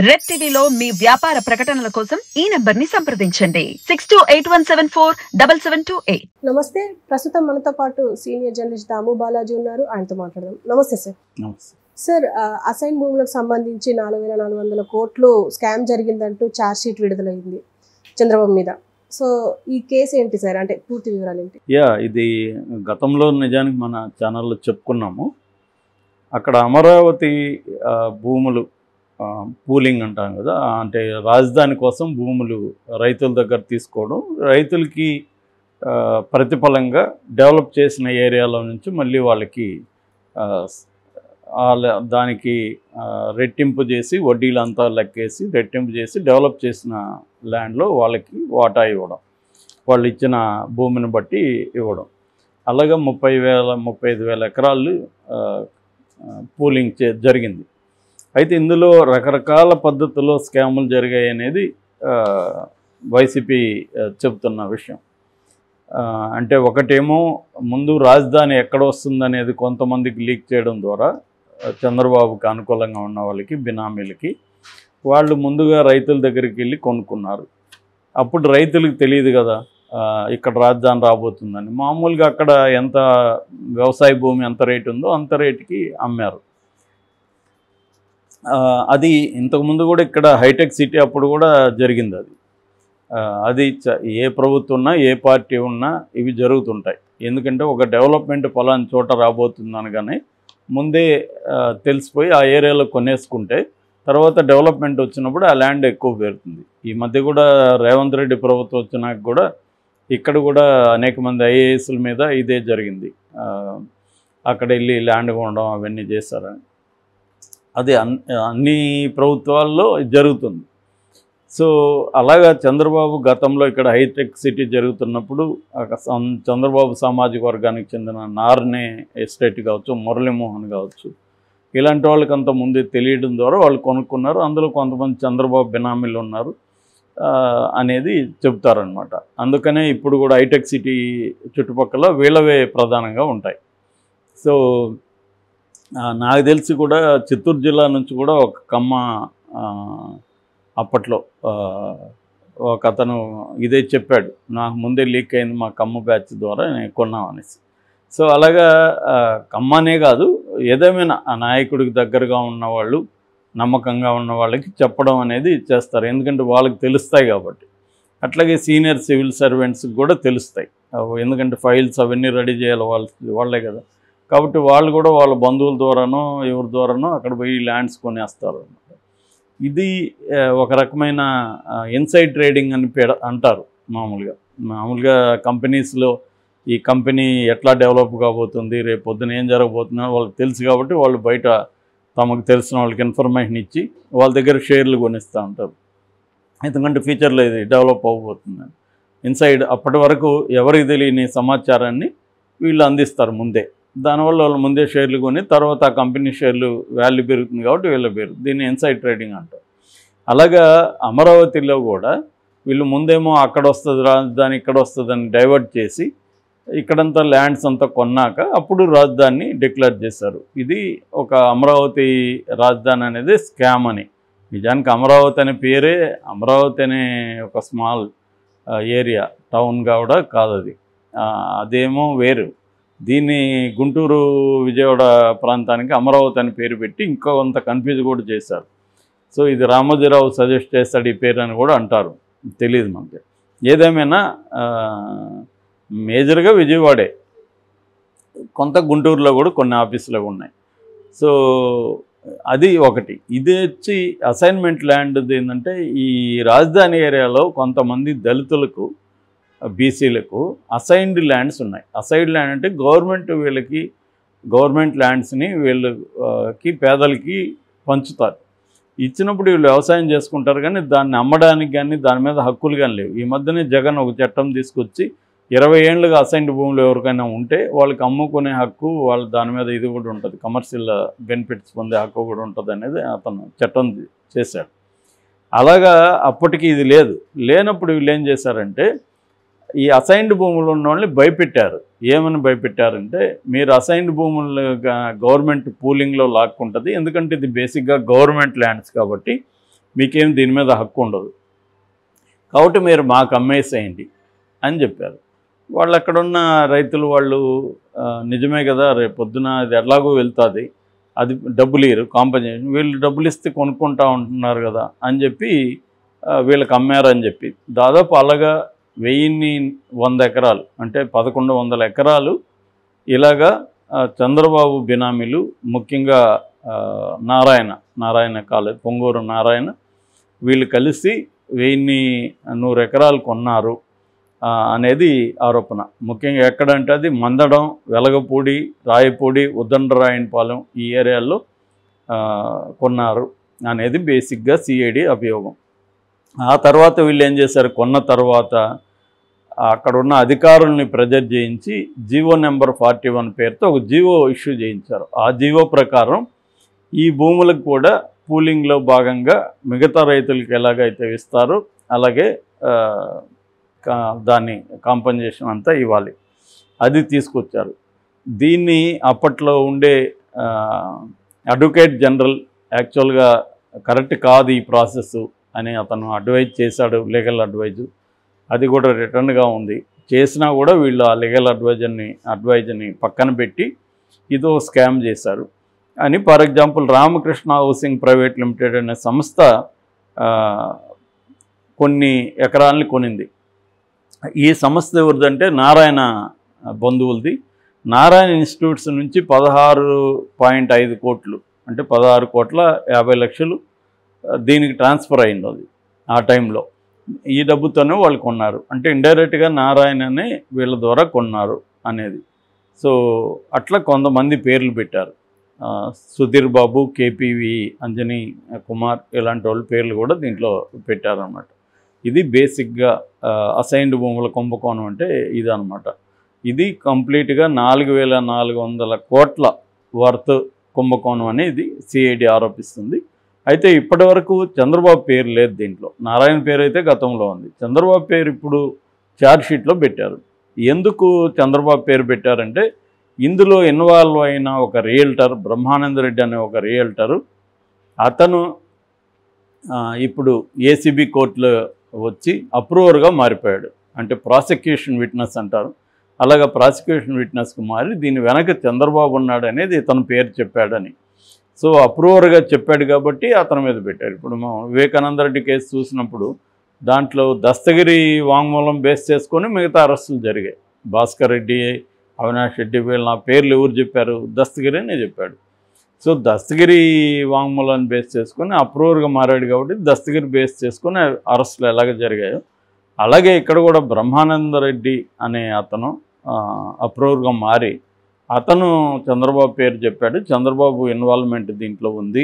Red టీవీలో మీ వ్యాపార ప్రకటనల కోసం ఈ నంబర్ ని సంప్రదించండి 6281747728. నమస్తే. ప్రస్తుతం మనతో పాటు సీనియర్ జర్నలిస్ట్ దాము బాలాజీ ఉన్నారు. ఆయనతో మాట్లాడదాం. నమస్తే సార్. నమస్తే సార్, అసైన్ భూములకు సంబంధించి 4400 కోట్లు స్కామ్ జరిగిందంటూ ఛార్జ్ షీట్ విడుదలైంది చంద్రబాబు మీద. సో ఈ కేసు ఏంటి సార్, అంటే పూర్తి వివరాలు ఏంటి? ఇది గతంలో నిజానికి మన ఛానల్లో చెప్పుకున్నాము. అక్కడ అమరావతి భూములు పూలింగ్ అంటాం కదా, అంటే రాజధాని కోసం భూములు రైతుల దగ్గర తీసుకోవడం, రైతులకి ప్రతిఫలంగా డెవలప్ చేసిన ఏరియాలో నుంచి మళ్ళీ వాళ్ళకి దానికి రెట్టింపు చేసి వడ్డీలంతా లెక్కేసి రెట్టింపు చేసి డెవలప్ చేసిన ల్యాండ్లో వాళ్ళకి వాటా ఇవ్వడం, వాళ్ళు ఇచ్చిన భూమిని బట్టి ఇవ్వడం. అలాగే 35,000 ఎకరాలు పూలింగ్ జరిగింది. అయితే ఇందులో రకరకాల పద్ధతుల్లో స్కాములు జరిగాయి అనేది వైసీపీ చెబుతున్న విషయం. అంటే ఒకటేమో ముందు రాజధాని ఎక్కడ వస్తుందనేది కొంతమందికి లీక్ చేయడం ద్వారా చంద్రబాబుకి అనుకూలంగా ఉన్న వాళ్ళకి, బినామీలకి, వాళ్ళు ముందుగా రైతుల దగ్గరికి వెళ్ళి కొనుక్కున్నారు. అప్పుడు రైతులకు తెలియదు కదా ఇక్కడ రాజధాని రాబోతుందని. మామూలుగా అక్కడ ఎంత వ్యవసాయ భూమి ఎంత రేటు ఉందో అంత రేటుకి అమ్మారు. అది ఇంతకుముందు కూడా ఇక్కడ హైటెక్ సిటీ అప్పుడు కూడా జరిగింది. అది ఏ ప్రభుత్వం ఉన్నా ఏ పార్టీ ఉన్నా ఇవి జరుగుతుంటాయి. ఎందుకంటే ఒక డెవలప్మెంట్ పలానా చోట రాబోతుంది అనగానే ముందే తెలిసిపోయి ఆ ఏరియాలో కొనేసుకుంటే తర్వాత డెవలప్మెంట్ వచ్చినప్పుడు ఆ ల్యాండ్ ఎక్కువ పెరుగుతుంది. ఈ మధ్య కూడా రేవంత్ రెడ్డి ప్రభుత్వం వచ్చినాక కూడా ఇక్కడ కూడా అనేక మంది ఐఏఎస్ల మీద ఇదే జరిగింది. అక్కడ వెళ్ళి ల్యాండ్ కొనడం అవన్నీ చేశారని. అది అన్ని ప్రభుత్వాల్లో జరుగుతుంది. సో అలాగా చంద్రబాబు గతంలో ఇక్కడ హైటెక్ సిటీ జరుగుతున్నప్పుడు చంద్రబాబు సామాజిక వర్గానికి చెందిన నార్నే ఎస్టేట్ కావచ్చు, మురళీమోహన్ కావచ్చు, ఇలాంటి వాళ్ళకి అంత ముందే తెలియడం ద్వారా వాళ్ళు కొనుక్కున్నారు. అందులో కొంతమంది చంద్రబాబు బినామీలు ఉన్నారు అనేది చెప్తారనమాట. అందుకనే ఇప్పుడు కూడా హైటెక్ సిటీ చుట్టుపక్కల వీళ్ళవే ప్రధానంగా ఉంటాయి. సో నాకు తెలిసి కూడా చిత్తూరు జిల్లా నుంచి కూడా ఒక కమ్మ అప్పట్లో ఒక అతను ఇదే చెప్పాడు, నాకు ముందే లీక్ అయింది మా కమ్మ బ్యాచ్ ద్వారా నేను కొన్నాం అనేసి. సో అలాగా కమ్మనే కాదు, ఏదేమైనా ఆ నాయకుడికి దగ్గరగా ఉన్నవాళ్ళు, నమ్మకంగా ఉన్న వాళ్ళకి చెప్పడం అనేది చేస్తారు. ఎందుకంటే వాళ్ళకి తెలుస్తాయి కాబట్టి. అట్లాగే సీనియర్ సివిల్ సర్వెంట్స్కి కూడా తెలుస్తాయి. ఎందుకంటే ఫైల్స్ అవన్నీ రెడీ చేయాలి వాళ్ళే కదా. కాబట్టి వాళ్ళు కూడా వాళ్ళ బంధువుల ద్వారానో ఎవరి ద్వారానో అక్కడ పోయి ల్యాండ్స్ కొనేస్తారు అన్నమాట. ఇది ఒక రకమైన ఇన్సైడ్ ట్రేడింగ్ అని అంటారు. మామూలుగా కంపెనీస్లో ఈ కంపెనీ ఎట్లా డెవలప్ కాబోతుంది, రేపు పొద్దున ఏం జరగబోతుందో వాళ్ళకి తెలుసు కాబట్టి వాళ్ళు బయట తమకు తెలిసిన వాళ్ళకి ఇన్ఫర్మేషన్ ఇచ్చి వాళ్ళ దగ్గర షేర్లు కొనిస్తూ ఉంటారు. ఎందుకంటే ఫ్యూచర్లో ఇది డెవలప్ అవ్వబోతుందని ఇన్సైడ్ అప్పటి వరకు ఎవరికి తెలియని సమాచారాన్ని వీళ్ళు అందిస్తారు ముందే. దానివల్ల వాళ్ళు ముందే షేర్లు కొని తర్వాత ఆ కంపెనీ షేర్లు వాల్యూ పెరుగుతుంది కాబట్టి వీళ్ళ పేరు, దీన్ని ఇన్సైడ్ ట్రేడింగ్ అంటారు. అలాగా అమరావతిలో కూడా వీళ్ళు ముందేమో అక్కడ వస్తుంది రాజధాని, ఇక్కడ వస్తుందని డైవర్ట్ చేసి ఇక్కడంతా ల్యాండ్స్ అంతా కొన్నాక అప్పుడు రాజధానిని డిక్లేర్ చేశారు. ఇది ఒక అమరావతి రాజధాని అనేది స్కామ్ అని. నిజానికి అమరావతి అనే పేరే, అమరావతి అనే ఒక స్మాల్ ఏరియా టౌన్ కూడా కాదు అది, అదేమో వేరు. దీన్ని గుంటూరు విజయవాడ ప్రాంతానికి అమరావతి అని పేరు పెట్టి ఇంకా కొంత కన్ఫ్యూజ్ కూడా చేశారు. సో ఇది రామోజీరావు సజెస్ట్ చేస్తాడు ఈ పేరు అని కూడా అంటారు, తెలియదు మనకి. ఏదేమైనా మేజర్గా విజయవాడే, కొంత గుంటూరులో కూడా కొన్ని ఆఫీసులు ఉన్నాయి. సో అది ఒకటి. ఇది వచ్చి అసైన్మెంట్ ల్యాండ్ ఏంటంటే ఈ రాజధాని ఏరియాలో కొంతమంది దళితులకు, బీసీలకు అసైన్డ్ ల్యాండ్స్ ఉన్నాయి. అసైన్డ్ ల్యాండ్ అంటే గవర్నమెంట్ ల్యాండ్స్ని వీళ్ళకి పేదలకి పంచుతారు. ఇచ్చినప్పుడు వీళ్ళు వ్యవసాయం చేసుకుంటారు కానీ దాన్ని అమ్మడానికి కానీ దాని మీద హక్కులు కానీ లేవు. ఈ మధ్యనే జగన్ ఒక చట్టం తీసుకొచ్చి 20 ఏళ్ళుగా అసైన్డ్ భూములు ఎవరికైనా ఉంటే వాళ్ళకి అమ్ముకునే హక్కు, వాళ్ళు దాని మీద ఇది కూడా ఉంటుంది, కమర్షియల్ బెనిఫిట్స్ పొందే హక్కు కూడా ఉంటుంది అనేది అతను చట్టం చేశాడు. అలాగా అప్పటికి ఇది లేనప్పుడు వీళ్ళు ఏం చేశారంటే ఈ అసైన్డ్ భూములు ఉన్న వాళ్ళని భయపెట్టారు. ఏమని భయపెట్టారంటే మీరు అసైన్డ్ భూములు గవర్నమెంట్ పూలింగ్లో లాక్కుంటుంది, ఎందుకంటే ఇది బేసిక్గా గవర్నమెంట్ ల్యాండ్స్ కాబట్టి మీకేం దీని మీద హక్కు ఉండదు, కాబట్టి మీరు మాకు అమ్మేసేయండి అని చెప్పారు. వాళ్ళు అక్కడున్న రైతులు వాళ్ళు నిజమే కదా, రేపు పొద్దున అది ఎలాగో వెళ్తుంది, అది డబ్బులు ఇయ్యరు కాంపెన్సేషన్, వీళ్ళు డబ్బులు ఇస్తే కొనుక్కుంటా ఉంటున్నారు కదా అని చెప్పి వీళ్ళకి అమ్మారని చెప్పి దాదాపు అలాగా 1100 ఎకరాలు అంటే 1100 ఎకరాలు ఇలాగా చంద్రబాబు బినామీలు, ముఖ్యంగా నారాయణ కాలేజ్, పొంగూరు నారాయణ, వీళ్ళు కలిసి 1100 ఎకరాలు కొన్నారు అనేది ఆరోపణ. ముఖ్యంగా ఎక్కడంటే అది మందడం, వెలగపూడి, రాయపూడి, ఉద్దండరాయనపాలెం ఈ ఏరియాల్లో కొన్నారు అనేది బేసిక్గా సిఐడి అభియోగం. ఆ తర్వాత వీళ్ళు ఏం చేశారు, కొన్న తర్వాత అక్కడ ఉన్న అధికారుల్ని ప్రెజర్ చేయించి జీవో నెంబర్ 41 పేరుతో ఒక జీవో ఇష్యూ చేయించారు. ఆ జీవో ప్రకారం ఈ భూములకు కూడా పూలింగ్లో భాగంగా మిగతా రైతులకి ఎలాగైతే ఇస్తారో అలాగే దాన్ని కాంపెన్సేషన్ అంతా ఇవ్వాలి, అది తీసుకొచ్చారు. దీన్ని అప్పట్లో ఉండే అడ్వకేట్ జనరల్ యాక్చువల్గా కరెక్ట్ కాదు ఈ ప్రాసెస్ అని అతను అడ్వైజ్ చేశాడు, లీగల్ అడ్వైజు, అది కూడా రిటర్న్గా ఉంది. చేసినా కూడా వీళ్ళు ఆ లీగల్ అడ్వైజర్ని పక్కన పెట్టి ఇదో స్కామ్ చేశారు అని. For example Ramakrishna housing private limited అనే సంస్థ కొన్ని ఎకరాలని కొనింది. ఈ సంస్థ ఎవరిదంటే నారాయణ బంధువులది. నారాయణ ఇన్స్టిట్యూట్స్ నుంచి 16.5 కోట్లు అంటే 16,50,00,000 దీనికి ట్రాన్స్ఫర్ అయింది అది ఆ టైంలో. ఈ డబ్బుతోనే వాళ్ళు కొన్నారు, అంటే ఇండైరెక్ట్గా నారాయణనే వీళ్ళ ద్వారా కొన్నారు అనేది. సో అట్లా కొంతమంది పేర్లు పెట్టారు, సుధీర్ బాబు, కేపీవి అంజనీ కుమార్ ఇలాంటి వాళ్ళ పేర్లు కూడా దీంట్లో పెట్టారన్నమాట. ఇది బేసిక్గా అసైన్డ్ భూముల కుంభకోణం అంటే ఇదన్నమాట. ఇది కంప్లీట్గా 4,400 కోట్ల వర్త్ కుంభకోణం అనేది సిఐడి ఆరోపిస్తుంది. అయితే ఇప్పటి వరకు చంద్రబాబు పేరు లేదు దీంట్లో. నారాయణ పేరు అయితే గతంలో ఉంది, చంద్రబాబు పేరు ఇప్పుడు ఛార్జ్షీట్లో పెట్టారు. ఎందుకు చంద్రబాబు పేరు పెట్టారంటే ఇందులో ఇన్వాల్వ్ అయిన ఒక రియల్టర్ బ్రహ్మానంద రెడ్డి అనే ఒక రియల్టరు, అతను ఇప్పుడు ఏసీబీ కోర్టులో వచ్చి అప్రూవర్గా మారిపోయాడు, అంటే ప్రాసిక్యూషన్ విట్నెస్ అంటారు, అలాగా ప్రాసిక్యూషన్ విట్నెస్కి మారి దీని వెనక చంద్రబాబు ఉన్నాడు అనేది ఇతను పేరు చెప్పాడని. సో అప్రూవర్గా చెప్పాడు కాబట్టి అతని మీద పెట్టారు. ఇప్పుడు మనం వివేకానంద రెడ్డి కేసు చూసినప్పుడు దాంట్లో దస్తగిరి వాంగ్మూలం బేస్ చేసుకొని మిగతా అరెస్టులు జరిగాయి. భాస్కర్ రెడ్డి, అవినాష్ రెడ్డి వీళ్ళు నా పేర్లు ఎవరు చెప్పారు, దస్తగిరి అనే చెప్పాడు. సో దస్తగిరి వాంగ్మూలాన్ని బేస్ చేసుకొని అప్రూవర్గా మారాడు కాబట్టి దస్తగిరి బేస్ చేసుకొని అరెస్టులు ఎలాగ జరిగాయో అలాగే ఇక్కడ కూడా బ్రహ్మానంద రెడ్డి అనే అతను అప్రూవర్గా మారి అతను చంద్రబాబు పేరు చెప్పాడు, చంద్రబాబు ఇన్వాల్వ్మెంట్ దీంట్లో ఉంది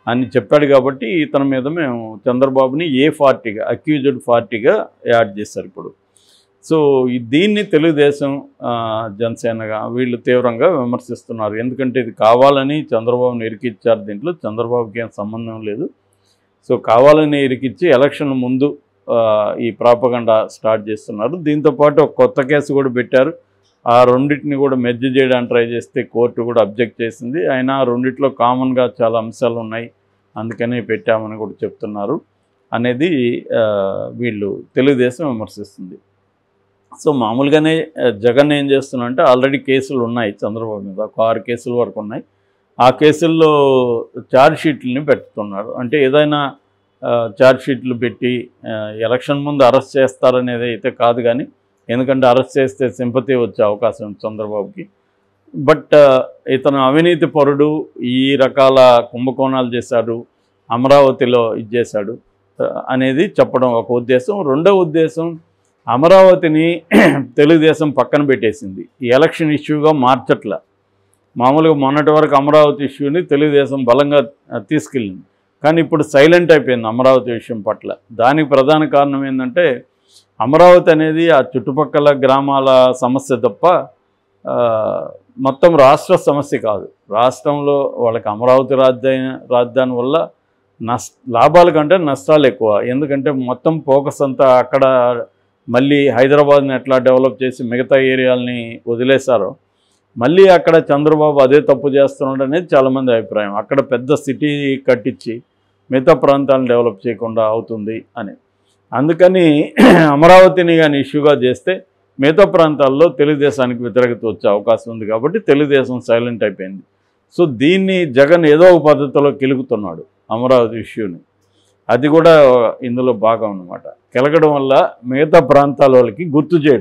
అని చెప్పాడు కాబట్టి ఇతని మీద మేము చంద్రబాబుని A40గా అక్యూజ్డ్ 40గా యాడ్ చేశారు ఇప్పుడు. సో దీన్ని తెలుగుదేశం జనసేనగా వీళ్ళు తీవ్రంగా విమర్శిస్తున్నారు. ఎందుకంటే ఇది కావాలని చంద్రబాబుని ఇరికిచ్చారు, దీంట్లో చంద్రబాబుకి ఏం సంబంధం లేదు. సో కావాలని ఇరికిచ్చి ఎలక్షన్ ముందు ఈ ప్రాపగండా స్టార్ట్ చేస్తున్నారు. దీంతోపాటు ఒక కొత్త కేసు కూడా పెట్టారు. ఆ రెండింటిని కూడా మెర్జ్ చేయడానికి ట్రై చేస్తే కోర్టు కూడా అబ్జెక్ట్ చేసింది. అయినా రెండిట్లో కామన్గా చాలా అంశాలు ఉన్నాయి, అందుకనే పెట్టామని కూడా చెప్తున్నారు అనేది వీళ్ళు తెలుగుదేశం విమర్శిస్తుంది. సో మామూలుగానే జగన్ ఏం చేస్తున్నారంటే ఆల్రెడీ కేసులు ఉన్నాయి చంద్రబాబు మీద, ఒక 6 కేసుల వరకు ఉన్నాయి. ఆ కేసుల్లో ఛార్జ్షీట్లని పెట్టుతున్నారు. అంటే ఏదైనా ఛార్జ్షీట్లు పెట్టి ఎలక్షన్ ముందు అరెస్ట్ చేస్తారనేది అయితే కాదు, కానీ ఎందుకంటే అరెస్ట్ చేస్తే సింపతి వచ్చే అవకాశం చంద్రబాబుకి. బట్ ఇతను అవినీతి పరుడు, ఈ రకాల కుంభకోణాలు చేశాడు, అమరావతిలో ఇది చేశాడు అనేది చెప్పడం ఒక ఉద్దేశం. రెండవ ఉద్దేశం, అమరావతిని తెలుగుదేశం పక్కన పెట్టేసింది, ఈ ఎలక్షన్ ఇష్యూగా మార్చట్ల. మామూలుగా మొన్నటి వరకు అమరావతి ఇష్యూని తెలుగుదేశం బలంగా తీసుకెళ్ళింది, కానీ ఇప్పుడు సైలెంట్ అయిపోయింది అమరావతి విషయం పట్ల. దానికి ప్రధాన కారణం ఏంటంటే అమరావతి అనేది ఆ చుట్టుపక్కల గ్రామాల సమస్య తప్ప మొత్తం రాష్ట్ర సమస్య కాదు. రాష్ట్రంలో వాళ్ళకి అమరావతి రాజధాని వల్ల లాభాల కంటే నష్టాలు ఎక్కువ. ఎందుకంటే మొత్తం ఫోకస్ అంతా అక్కడ, మళ్ళీ హైదరాబాద్ని ఎట్లా డెవలప్ చేసి మిగతా ఏరియాలని వదిలేశారో మళ్ళీ అక్కడ చంద్రబాబు అదే తప్పు చేస్తున్నాడు అనేది చాలామంది అభిప్రాయం. అక్కడ పెద్ద సిటీ కట్టించి మిగతా ప్రాంతాలను డెవలప్ చేయకుండా అవుతుంది అని. అందుకని అమరావతిని కానీ ఇష్యూగా చేస్తే మిగతా ప్రాంతాల్లో తెలుగుదేశానికి వ్యతిరేకత వచ్చే అవకాశం ఉంది కాబట్టి తెలుగుదేశం సైలెంట్ అయిపోయింది. సో దీన్ని జగన్ ఏదో ఒక పద్ధతిలో కెలుగుతున్నాడు అమరావతి ఇష్యూని. అది కూడా ఇందులో భాగం అన్నమాట. కెలగడం వల్ల మిగతా ప్రాంతాల వాళ్ళకి గుర్తు చేయడం.